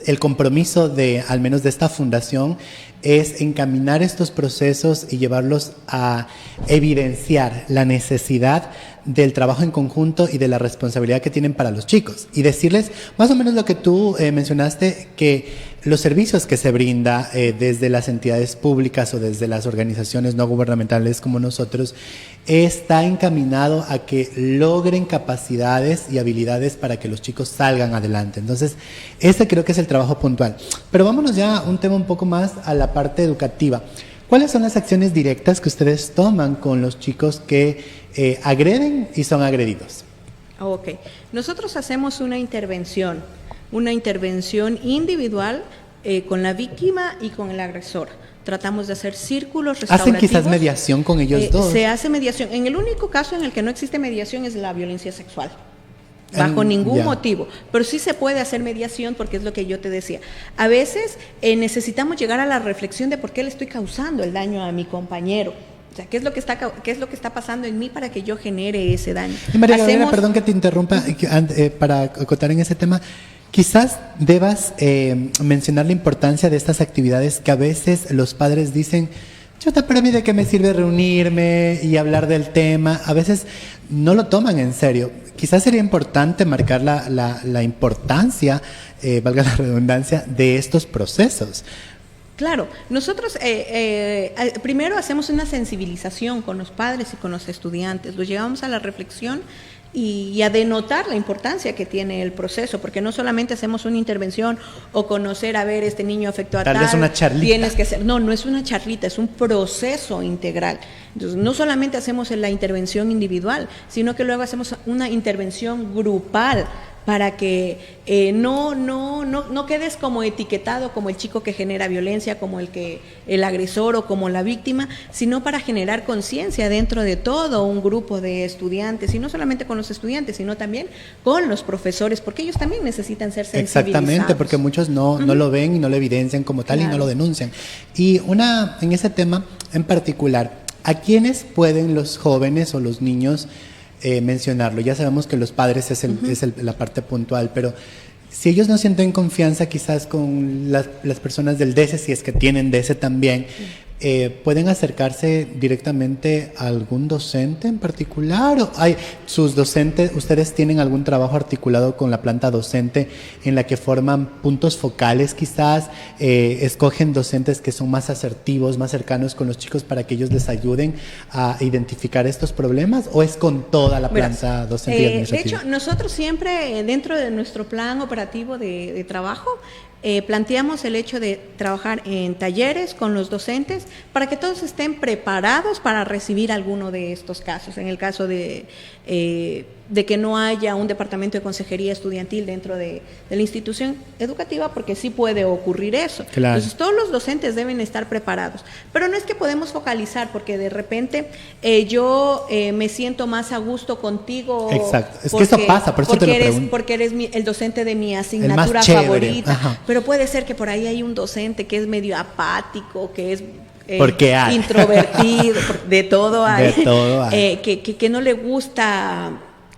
el compromiso al menos de esta fundación, es encaminar estos procesos y llevarlos a evidenciar la necesidad del trabajo en conjunto y de la responsabilidad que tienen para los chicos. Y decirles más o menos lo que tú mencionaste, que los servicios que se brinda desde las entidades públicas o desde las organizaciones no gubernamentales como nosotros, está encaminado a que logren capacidades y habilidades para que los chicos salgan adelante. Entonces, ese creo que es el trabajo puntual. Pero vámonos ya a un tema un poco más a la parte educativa. ¿Cuáles son las acciones directas que ustedes toman con los chicos que agreden y son agredidos? Ok. Nosotros hacemos una intervención individual con la víctima y con el agresor. Tratamos de hacer círculos restaurativos. ¿Hacen quizás mediación con ellos dos? Se hace mediación. En el único caso en el que no existe mediación es la violencia sexual. Bajo ningún motivo, pero sí se puede hacer mediación, porque es lo que yo te decía. A veces necesitamos llegar a la reflexión de por qué le estoy causando el daño a mi compañero. O sea, ¿qué es lo que está pasando en mí para que yo genere ese daño? Y María Gabriela, perdón que te interrumpa, para acotar en ese tema, quizás debas mencionar la importancia de estas actividades que a veces los padres dicen: chuta, pero a mí de qué me sirve reunirme y hablar del tema. A veces no lo toman en serio. Quizás sería importante marcar la importancia, valga la redundancia, de estos procesos. Claro, nosotros primero hacemos una sensibilización con los padres y con los estudiantes, los llevamos a la reflexión y a denotar la importancia que tiene el proceso, porque no solamente hacemos una intervención o conocer, a ver, este niño afectó a tal. Tal vez una charlita. Tienes que hacer, no es una charlita, es un proceso integral. Entonces, no solamente hacemos la intervención individual, sino que luego hacemos una intervención grupal, para que no quedes como etiquetado como el chico que genera violencia, como el agresor o como la víctima, sino para generar conciencia dentro de todo un grupo de estudiantes, y no solamente con los estudiantes, sino también con los profesores, porque ellos también necesitan ser sensibilizados. Exactamente, porque muchos no lo ven y no lo evidencian como tal, claro, y no lo denuncian. Y en ese tema en particular, ¿a quiénes pueden los jóvenes o los niños mencionarlo? Ya sabemos que los padres es la parte puntual, pero si ellos no sienten confianza quizás con las personas del DESE, si es que tienen DESE también, ¿pueden acercarse directamente a algún docente en particular? ¿O sus docentes, ustedes tienen algún trabajo articulado con la planta docente en la que forman puntos focales quizás? ¿Escogen docentes que son más asertivos, más cercanos con los chicos para que ellos les ayuden a identificar estos problemas? ¿O es con toda la planta docente y administrativa? De hecho, nosotros siempre dentro de nuestro plan operativo de trabajo planteamos el hecho de trabajar en talleres con los docentes para que todos estén preparados para recibir alguno de estos casos. En el caso de que no haya un departamento de consejería estudiantil dentro de la institución educativa, porque sí puede ocurrir eso. Claro. Entonces todos los docentes deben estar preparados, pero no es que podemos focalizar porque de repente yo me siento más a gusto contigo. Exacto, es que eso pasa, por eso te lo pregunto. Porque eres el docente de mi asignatura favorita. Ajá. Pero puede ser que por ahí hay un docente que es medio apático, que es introvertido, de todo hay, que no le gusta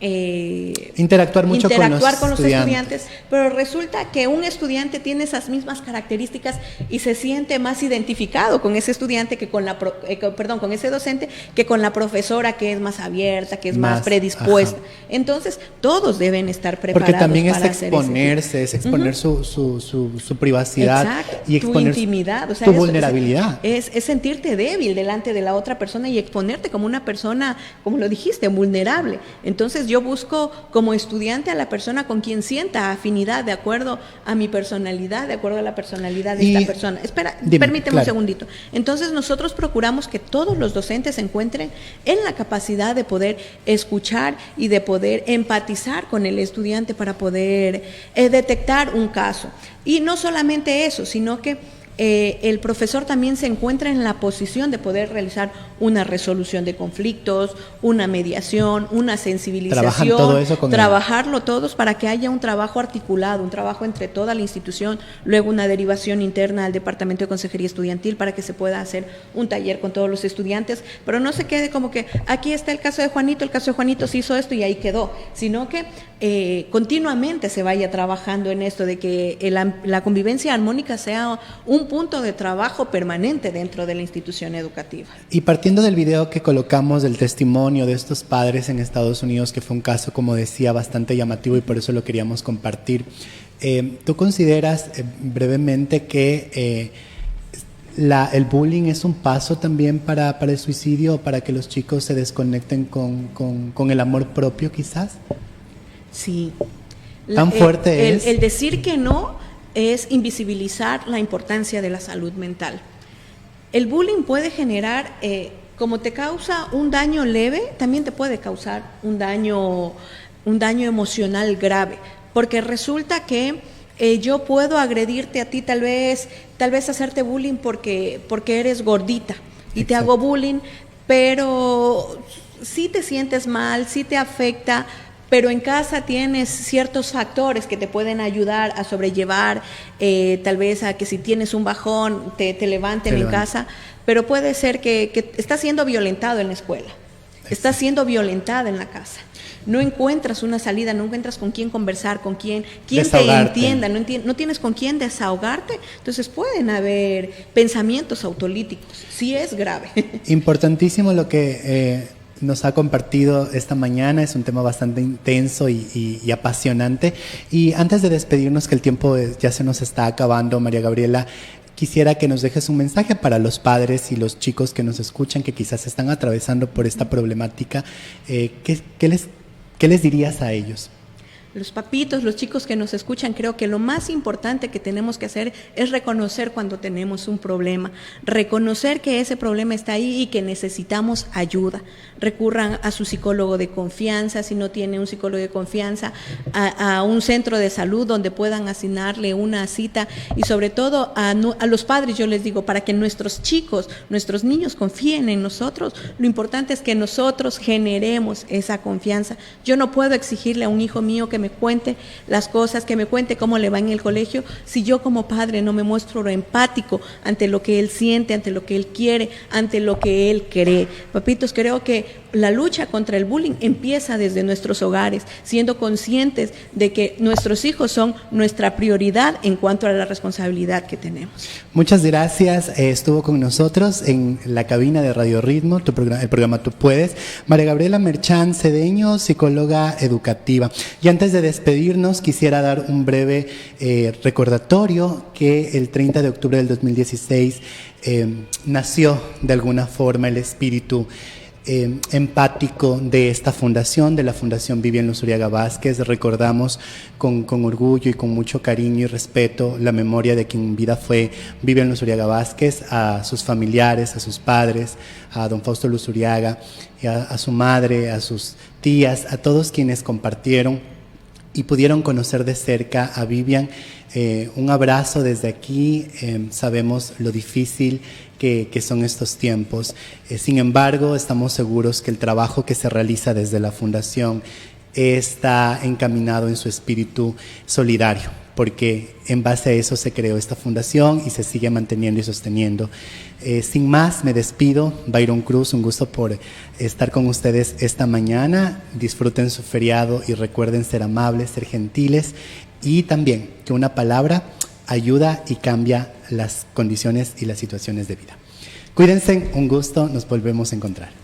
interactuar mucho con los estudiantes, pero resulta que un estudiante tiene esas mismas características y se siente más identificado con ese estudiante que con con ese docente que con la profesora, que es más abierta, que es más predispuesta. Ajá. Entonces, todos deben estar preparados. Porque también para es exponerse, es exponer su privacidad. Exacto. Y exponer tu intimidad, o sea, tu vulnerabilidad. Es sentirte débil delante de la otra persona y exponerte como una persona, como lo dijiste, vulnerable. Entonces, yo busco como estudiante a la persona con quien sienta afinidad de acuerdo a mi personalidad, de acuerdo a la personalidad de esta persona. Espera, permíteme un segundito. Entonces nosotros procuramos que todos los docentes se encuentren en la capacidad de poder escuchar y de poder empatizar con el estudiante para poder detectar un caso. Y no solamente eso, sino que el profesor también se encuentra en la posición de poder realizar una resolución de conflictos, una mediación, una sensibilización, trabajarlo todos para que haya un trabajo articulado, un trabajo entre toda la institución, luego una derivación interna al Departamento de Consejería Estudiantil para que se pueda hacer un taller con todos los estudiantes, pero no se quede como que aquí está el caso de Juanito se hizo esto y ahí quedó, sino que continuamente se vaya trabajando en esto de que la convivencia armónica sea un punto de trabajo permanente dentro de la institución educativa. Y partiendo del video que colocamos del testimonio de estos padres en Estados Unidos, que fue un caso, como decía, bastante llamativo y por eso lo queríamos compartir, ¿tú consideras brevemente que el bullying es un paso también para el suicidio o para que los chicos se desconecten con el amor propio quizás? Sí. ¿Tan fuerte es? El decir que no es invisibilizar la importancia de la salud mental. El bullying puede generar, como te causa un daño leve, también te puede causar un daño emocional grave, porque resulta que yo puedo agredirte a ti, tal vez hacerte bullying porque eres gordita y Exacto. Te hago bullying, pero sí te sientes mal, sí te afecta, pero en casa tienes ciertos factores que te pueden ayudar a sobrellevar, tal vez a que si tienes un bajón te levanten en casa, pero puede ser que estás siendo violentado en la escuela, estás siendo violentada en la casa. No encuentras una salida, no encuentras con quién conversar, con quién te entienda, no tienes con quién desahogarte, entonces pueden haber pensamientos autolíticos, sí es grave. Importantísimo lo que nos ha compartido esta mañana, es un tema bastante intenso y apasionante. Y antes de despedirnos, que el tiempo ya se nos está acabando, María Gabriela, quisiera que nos dejes un mensaje para los padres y los chicos que nos escuchan, que quizás están atravesando por esta problemática. ¿Qué les dirías a ellos? Los papitos, los chicos que nos escuchan, creo que lo más importante que tenemos que hacer es reconocer cuando tenemos un problema, reconocer que ese problema está ahí y que necesitamos ayuda. Recurran a su psicólogo de confianza, si no tiene un psicólogo de confianza, a un centro de salud donde puedan asignarle una cita, y sobre todo a los padres, yo les digo, para que nuestros chicos, nuestros niños confíen en nosotros, lo importante es que nosotros generemos esa confianza. Yo no puedo exigirle a un hijo mío que me cuente las cosas, que me cuente cómo le va en el colegio, si yo como padre no me muestro empático ante lo que él siente, ante lo que él quiere, ante lo que él cree. Papitos, creo que la lucha contra el bullying empieza desde nuestros hogares, siendo conscientes de que nuestros hijos son nuestra prioridad en cuanto a la responsabilidad que tenemos. Muchas gracias. Estuvo con nosotros en la cabina de Radio Ritmo, el programa Tú Puedes, María Gabriela Merchán Cedeño, psicóloga educativa. Y antes de despedirnos, quisiera dar un breve recordatorio que el 30 de octubre del 2016 nació de alguna forma el espíritu empático de esta fundación, de la Fundación Vivian Luzuriaga Vázquez. Recordamos con orgullo y con mucho cariño y respeto la memoria de quien en vida fue Vivian Luzuriaga Vázquez, a sus familiares, a sus padres, a don Fausto Luzuriaga, a su madre, a sus tías, a todos quienes compartieron y pudieron conocer de cerca a Vivian. Un abrazo desde aquí. Sabemos lo difícil que son estos tiempos. Sin embargo, estamos seguros que el trabajo que se realiza desde la Fundación está encaminado en su espíritu solidario, porque en base a eso se creó esta fundación y se sigue manteniendo y sosteniendo. Sin más, me despido. Byron Cruz, un gusto por estar con ustedes esta mañana. Disfruten su feriado y recuerden ser amables, ser gentiles, y también que una palabra ayuda y cambia las condiciones y las situaciones de vida. Cuídense, un gusto, nos volvemos a encontrar.